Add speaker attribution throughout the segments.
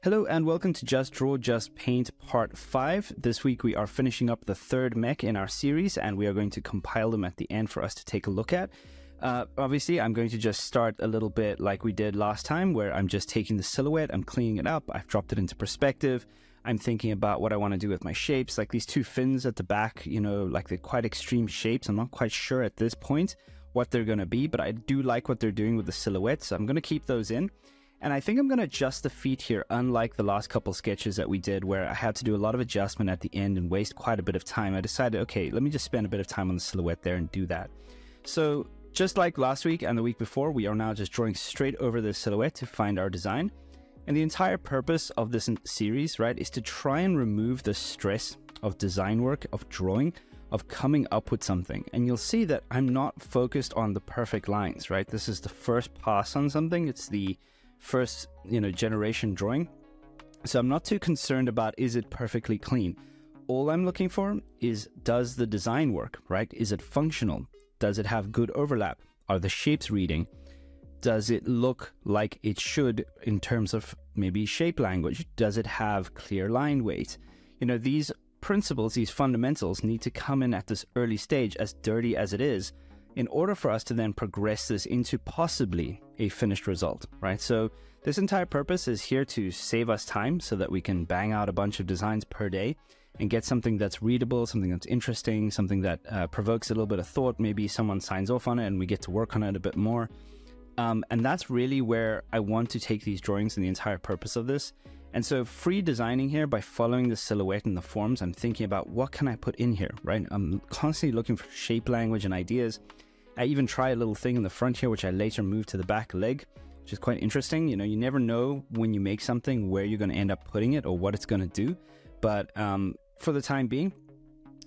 Speaker 1: Hello and welcome to Just Draw, Just Paint Part 5. This week we are finishing up the third mech in our series and we are going to compile them at the end for us to take a look at. Obviously, I'm going to just start a little bit like we did last time, where I'm just taking the silhouette, I'm cleaning it up, I've dropped it into perspective, I'm thinking about what I want to do with my shapes, like these two fins at the back, like they're quite extreme shapes. I'm not quite sure at this point what they're going to be, but I do like what they're doing with the silhouette, so I'm going to keep those in. And I think I'm going to adjust the feet here, unlike the last couple sketches that we did where I had to do a lot of adjustment at the end and waste quite a bit of time. I decided, okay, let me just spend a bit of time on the silhouette there and do that. So just like last week and the week before, we are now just drawing straight over the silhouette to find our design. And the entire purpose of this series, right, is to try and remove the stress of design work, of drawing, of coming up with something. And you'll see that I'm not focused on the perfect lines, right? This is the first pass on something. It's the first generation drawing, so I'm not too concerned about is it perfectly clean. All I'm looking for is, does the design work, right? Is it functional? Does it have good overlap? Are the shapes reading? Does it look like it should in terms of maybe shape language? Does it have clear line weight? These principles, these fundamentals need to come in at this early stage, as dirty as it is, in order for us to then progress this into possibly a finished result, right? So this entire purpose is here to save us time so that we can bang out a bunch of designs per day and get something that's readable, something that's interesting, something that provokes a little bit of thought. Maybe someone signs off on it and we get to work on it a bit more. And that's really where I want to take these drawings and the entire purpose of this. And so free designing here, by following the silhouette and the forms, I'm thinking about what can I put in here, right? I'm constantly looking for shape language and ideas. I even try a little thing in the front here, which I later moved to the back leg, which is quite interesting. You never know when you make something where you're going to end up putting it or what it's going to do. But for the time being,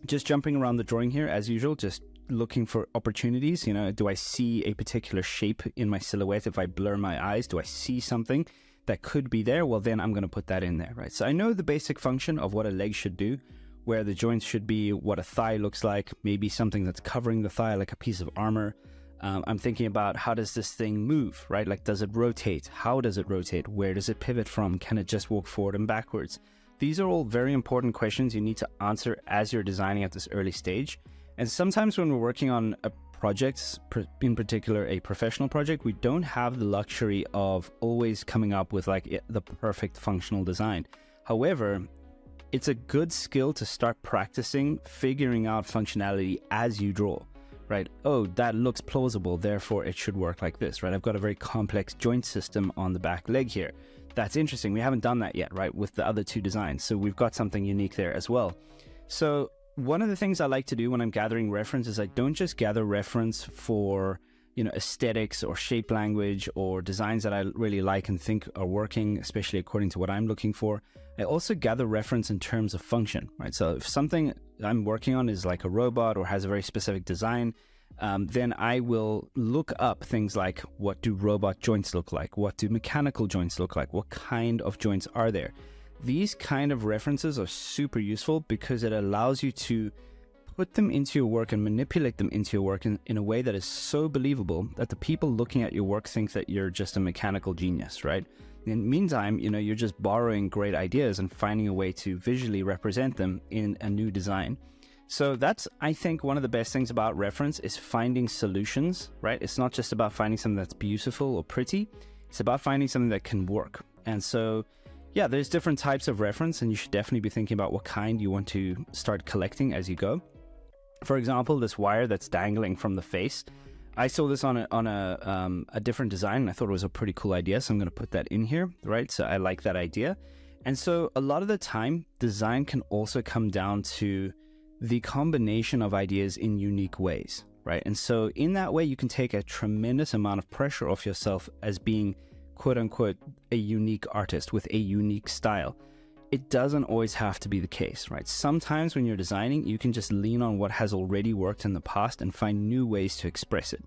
Speaker 1: just jumping around the drawing here as usual, just looking for opportunities. Do I see a particular shape in my silhouette? If I blur my eyes, do I see something that could be there? Well, then I'm going to put that in there, right? So I know the basic function of what a leg should do, where the joints should be, what a thigh looks like, maybe something that's covering the thigh like a piece of armor. I'm thinking about, how does this thing move, right? Like, does it rotate? How does it rotate? Where does it pivot from? Can it just walk forward and backwards? These are all very important questions you need to answer as you're designing at this early stage. And sometimes when we're working on a project, in particular a professional project, we don't have the luxury of always coming up with like the perfect functional design. However, it's a good skill to start practicing figuring out functionality as you draw, right? Oh, that looks plausible, therefore it should work like this, right? I've got a very complex joint system on the back leg here. That's interesting. We haven't done that yet, right, with the other two designs. So we've got something unique there as well. So one of the things I like to do when I'm gathering reference is I don't just gather reference for aesthetics or shape language or designs that I really like and think are working, especially according to what I'm looking for. I also gather reference in terms of function, right? So if something I'm working on is like a robot or has a very specific design, then I will look up things like, what do robot joints look like? What do mechanical joints look like? What kind of joints are there? These kind of references are super useful because it allows you to put them into your work and manipulate them into your work in a way that is so believable that the people looking at your work think that you're just a mechanical genius, right? In the meantime, you're just borrowing great ideas and finding a way to visually represent them in a new design. So that's, I think, one of the best things about reference is finding solutions, right? It's not just about finding something that's beautiful or pretty. It's about finding something that can work. And so, yeah, there's different types of reference, and you should definitely be thinking about what kind you want to start collecting as you go. For example, this wire that's dangling from the face, I saw this on a different design, and I thought it was a pretty cool idea, so I'm going to put that in here, right? So I like that idea. And so a lot of the time, design can also come down to the combination of ideas in unique ways, right? And so in that way, you can take a tremendous amount of pressure off yourself as being, quote unquote, a unique artist with a unique style. It doesn't always have to be the case, right? Sometimes when you're designing, you can just lean on what has already worked in the past and find new ways to express it.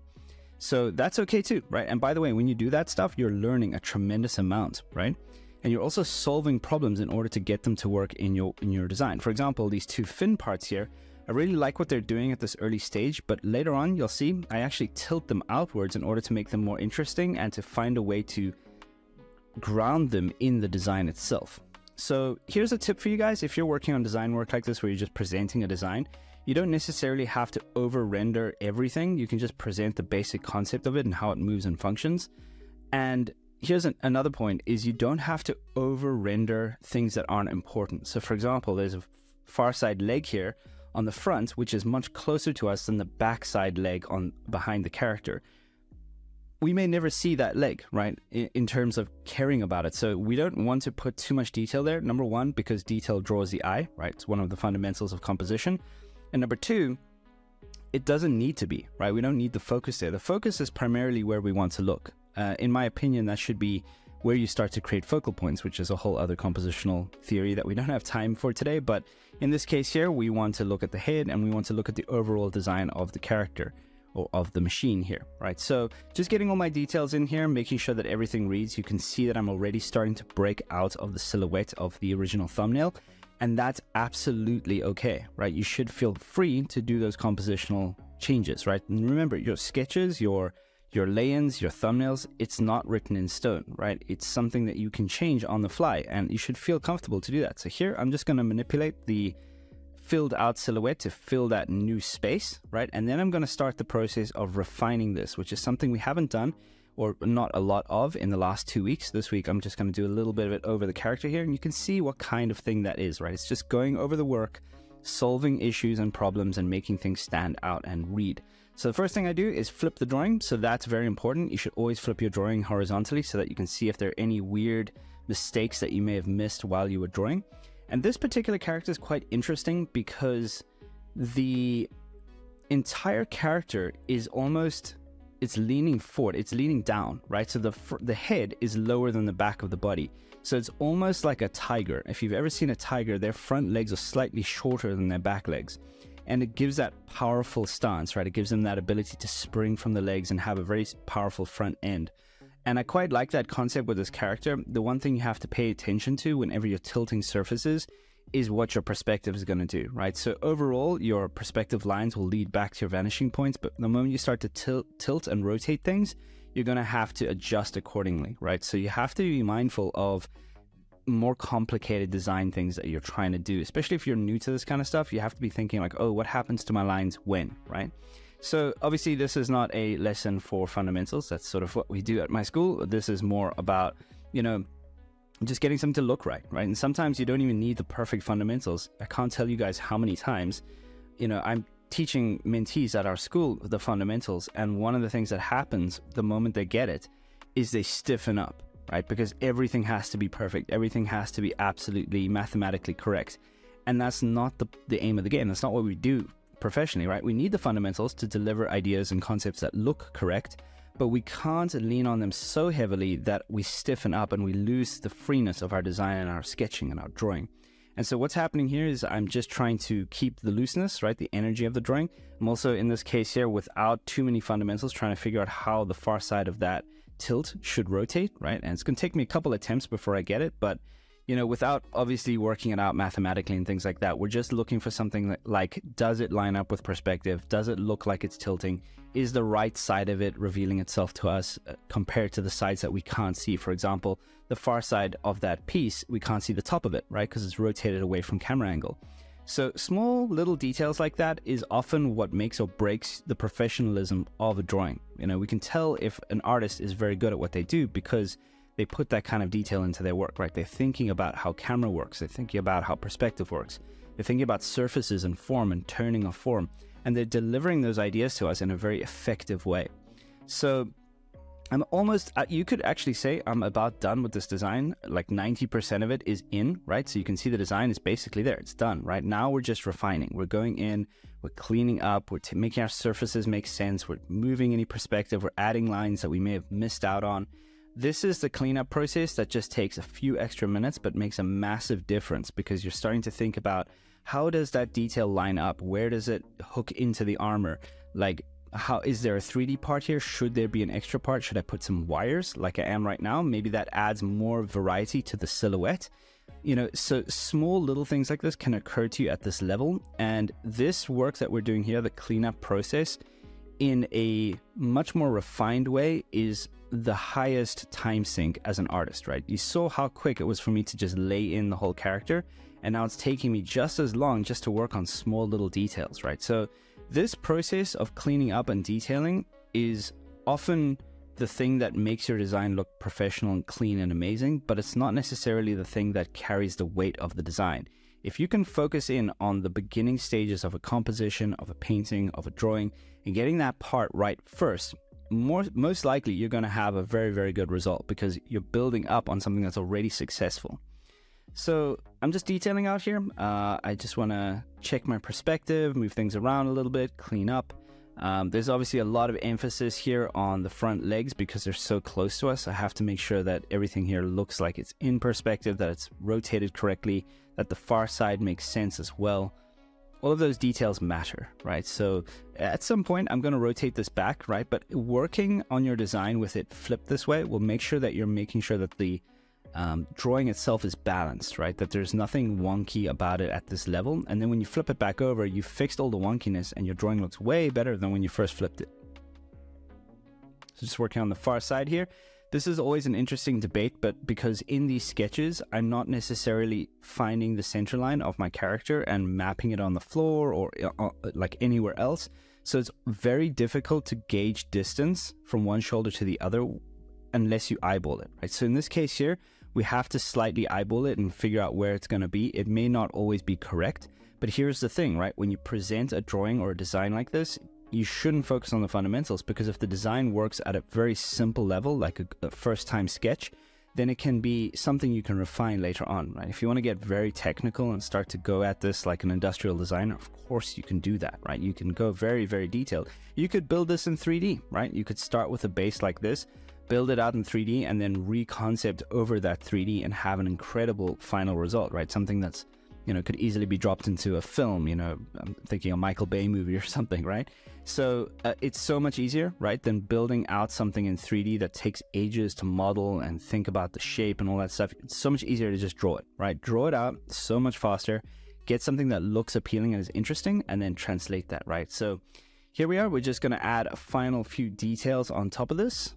Speaker 1: So that's okay too, right? And by the way, when you do that stuff, you're learning a tremendous amount, right? And you're also solving problems in order to get them to work in your design. For example, these two fin parts here, I really like what they're doing at this early stage, but later on, you'll see I actually tilt them outwards in order to make them more interesting and to find a way to ground them in the design itself. So here's a tip for you guys. If you're working on design work like this, where you're just presenting a design, you don't necessarily have to over-render everything. You can just present the basic concept of it and how it moves and functions. And here's another point, is you don't have to over-render things that aren't important. So for example, there's a far side leg here on the front, which is much closer to us than the backside leg on behind the character. We may never see that leg, right, in terms of caring about it. So we don't want to put too much detail there. Number one, because detail draws the eye, right? It's one of the fundamentals of composition. And number two, it doesn't need to be, right? We don't need the focus there. The focus is primarily where we want to look. In my opinion, that should be where you start to create focal points, which is a whole other compositional theory that we don't have time for today. But in this case here, we want to look at the head and we want to look at the overall design of the character or of the machine here, right? So just getting all my details in here, making sure that everything reads. You can see that I'm already starting to break out of the silhouette of the original thumbnail, and that's absolutely okay, right? You should feel free to do those compositional changes, right? And remember, your sketches, your lay-ins, your thumbnails, it's not written in stone, right? It's something that you can change on the fly, and you should feel comfortable to do that. So here, I'm just going to manipulate the filled out silhouette to fill that new space, right? And then I'm going to start the process of refining this, which is something we haven't done, or not a lot of, in the last 2 weeks. This week, I'm just going to do a little bit of it over the character here, and you can see what kind of thing that is, right? It's just going over the work, solving issues and problems, and making things stand out and read. So the first thing I do is flip the drawing. So that's very important. You should always flip your drawing horizontally so that you can see if there are any weird mistakes that you may have missed while you were drawing. And this particular character is quite interesting because the entire character is almost, it's leaning forward, it's leaning down, right? So the head is lower than the back of the body. So it's almost like a tiger. If you've ever seen a tiger, their front legs are slightly shorter than their back legs. And it gives that powerful stance, right? It gives them that ability to spring from the legs and have a very powerful front end. And I quite like that concept with this character. The one thing you have to pay attention to whenever you're tilting surfaces is what your perspective is going to do, right? So overall, your perspective lines will lead back to your vanishing points, but the moment you start to tilt and rotate things, you're going to have to adjust accordingly, right? So you have to be mindful of more complicated design things that you're trying to do, especially if you're new to this kind of stuff. You have to be thinking like, oh, what happens to my lines when, right? So obviously this is not a lesson for fundamentals. That's sort of what we do at my school. This is more about, just getting something to look right? And sometimes you don't even need the perfect fundamentals. I can't tell you guys how many times, I'm teaching mentees at our school the fundamentals, and one of the things that happens the moment they get it is they stiffen up, right? Because everything has to be perfect. Everything has to be absolutely mathematically correct. And that's not the aim of the game. That's not what we do professionally, right? We need the fundamentals to deliver ideas and concepts that look correct, but we can't lean on them so heavily that we stiffen up and we lose the freeness of our design and our sketching and our drawing. And so what's happening here is I'm just trying to keep the looseness, right? The energy of the drawing. I'm also, in this case here, without too many fundamentals, trying to figure out how the far side of that tilt should rotate, right? And it's going to take me a couple attempts before I get it, but without obviously working it out mathematically and things like that, we're just looking for something like, does it line up with perspective? Does it look like it's tilting? Is the right side of it revealing itself to us compared to the sides that we can't see? For example, the far side of that piece, we can't see the top of it, right? Because it's rotated away from camera angle. So small little details like that is often what makes or breaks the professionalism of a drawing. We can tell if an artist is very good at what they do because they put that kind of detail into their work, right? They're thinking about how camera works. They're thinking about how perspective works. They're thinking about surfaces and form and turning of form. And they're delivering those ideas to us in a very effective way. So I'm almost, you could actually say I'm about done with this design. Like 90% of it is in, right? So you can see the design is basically there. It's done, right? Now we're just refining. We're going in, we're cleaning up, we're making our surfaces make sense. We're moving any perspective. We're adding lines that we may have missed out on. This is the cleanup process that just takes a few extra minutes, but makes a massive difference because you're starting to think about how does that detail line up? Where does it hook into the armor? Like, how is there a 3D part here? Should there be an extra part? Should I put some wires like I am right now? Maybe that adds more variety to the silhouette. So small little things like this can occur to you at this level. And this work that we're doing here, the cleanup process, in a much more refined way is the highest time sink as an artist, right? You saw how quick it was for me to just lay in the whole character, and now it's taking me just as long just to work on small little details, right? So this process of cleaning up and detailing is often the thing that makes your design look professional and clean and amazing, but it's not necessarily the thing that carries the weight of the design. If you can focus in on the beginning stages of a composition, of a painting, of a drawing, and getting that part right first, most likely you're going to have a very, very good result because you're building up on something that's already successful. So I'm just detailing out here. I just want to check my perspective, move things around a little bit, clean up. There's obviously a lot of emphasis here on the front legs because they're so close to us. I have to make sure that everything here looks like it's in perspective, that it's rotated correctly, that the far side makes sense as well. All of those details matter, right? So at some point, I'm going to rotate this back, right? But working on your design with it flipped this way will make sure that you're making sure that the drawing itself is balanced, right? That there's nothing wonky about it at this level. And then when you flip it back over, you fixed all the wonkiness and your drawing looks way better than when you first flipped it. So just working on the far side here. This is always an interesting debate, but because in these sketches, I'm not necessarily finding the center line of my character and mapping it on the floor or like anywhere else. So it's very difficult to gauge distance from one shoulder to the other unless you eyeball it, right? So in this case here, we have to slightly eyeball it and figure out where it's going to be. It may not always be correct, but here's the thing, right? When you present a drawing or a design like this, you shouldn't focus on the fundamentals, because if the design works at a very simple level, like a first-time sketch, then it can be something you can refine later on, right? If you want to get very technical and start to go at this like an industrial designer, of course you can do that, right? You can go very, very detailed. You could build this in 3D, right? You could start with a base like this, build it out in 3D, and then reconcept over that 3D and have an incredible final result, right? Something that's, you know, could easily be dropped into a film, you know, I'm thinking a Michael Bay movie or something, right? So it's so much easier, right, than building out something in 3D that takes ages to model and think about the shape and all that stuff. It's so much easier to just draw it, right? Draw it out so much faster, get something that looks appealing and is interesting, and then translate that, right? So here we are. We're just going to add a final few details on top of this,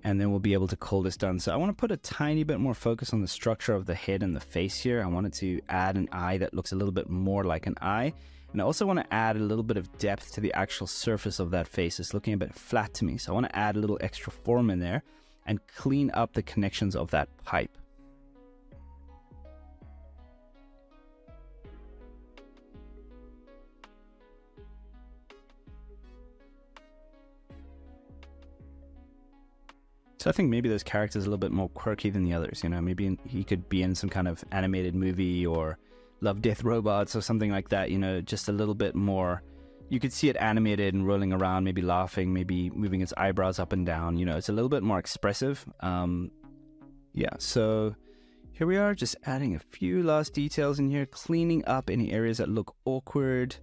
Speaker 1: and then we'll be able to call this done. So I want to put a tiny bit more focus on the structure of the head and the face here. I wanted to add an eye that looks a little bit more like an eye. And I also want to add a little bit of depth to the actual surface of that face. It's looking a bit flat to me. So I want to add a little extra form in there and clean up the connections of that pipe. So I think maybe this character is a little bit more quirky than the others, you know, maybe he could be in some kind of animated movie or Love, Death, Robots or something like that, you know, just a little bit more. You could see it animated and rolling around, maybe laughing, maybe moving its eyebrows up and down, you know, it's a little bit more expressive. Yeah, so here we are, just adding a few last details in here, cleaning up any areas that look awkward.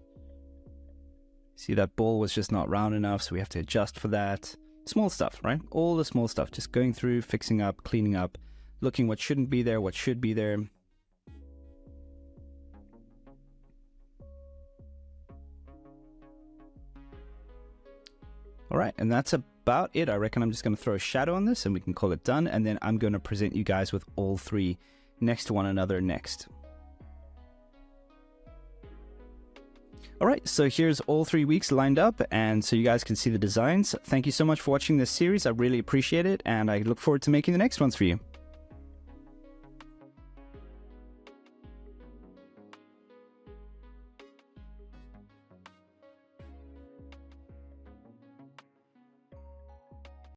Speaker 1: See, that ball was just not round enough, so we have to adjust for that. Small stuff, right? All the small stuff, just going through, fixing up, cleaning up, looking what shouldn't be there, what should be there. All right, and that's about it. I reckon I'm just going to throw a shadow on this and we can call it done. And then I'm going to present you guys with all three next to one another next. All right, so here's all 3 weeks lined up, and so you guys can see the designs. Thank you so much for watching this series. I really appreciate it, and I look forward to making the next ones for you.